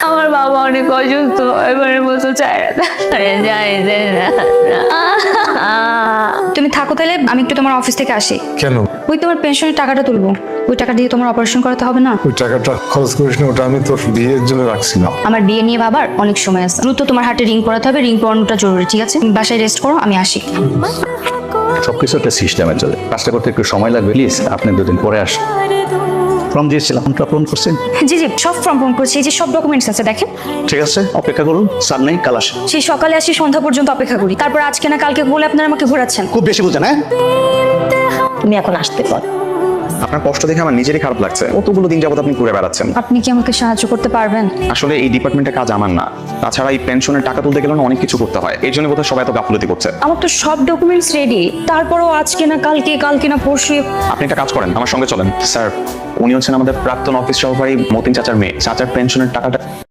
আমার বাবা অনেক অসুস্থ, এবারের মতো চায়না যাইতে না। তুমি থাকো তাহলে, আমি একটু তোমার অফিস থেকে আসি। কেন? ওই তোমার পেনশনের টাকাটা তুলবো, ওই টাকা দিয়ে তোমার অপারেশন করাতে হবে না? ওই টাকাটা খরচ করিস না, ওটা আমি তোর বিয়ের জন্য রাখছি না। আমার বিয়ে নিয়ে ভাবার অনেক সময় আছে, দ্রুত তোমার হাতে রিং পরাতে হবে, রিং পরানোটা জরুরি, ঠিক আছে? তুমি বাসায় রেস্ট করো, আমি আসি। সবকিছু একটা সিস্টেমে চলে, কাজটা করতে একটু সময় লাগবে। প্লিজ আপনি দুদিন পরে আসুন। ফর্ম দিয়েছিলাম, ফোন করছেন? জি জি, সব ফর্ম পূরণ করছি, এই যে সব ডকুমেন্টস আছে দেখেন। ঠিক আছে, অপেক্ষা করুন, স্যার নেই, কাল আসেন। সেই সকালে আসি, সন্ধ্যা পর্যন্ত অপেক্ষা করি, তারপর আজকে না কালকে বলে আপনারা আমাকে ঘোরাচ্ছেন। খুব বেশি বুঝেন, হ্যাঁ? তুমি এখন আসতে পারো। আপনার কষ্ট দেখে আমার নিজেরই খারাপ লাগছে। কতগুলো দিন যাবত আপনি ঘুরে বেড়াচ্ছেন। আপনি কি আমাকে সাহায্য করতে পারবেন? আসলে এই ডিপার্টমেন্টের কাজ আমার না। তাছাড়া এই পেনশনের টাকা তুলতে গেলে না অনেক কিছু করতে হয়, এই জন্য বোধহয় সবাই এত গাফলতি করছে। আমার তো সব ডকুমেন্টস রেডি, তারপরও আজকে না কালকে, কালকে না পরশু। আপনি একটা কাজ করেন, আমার সঙ্গে চলেন। স্যার, উনি হচ্ছেন আমাদের প্রাক্তন অফিস সহকারী মতিন চাচার মেয়ে। চাচার পেনশনের টাকাটা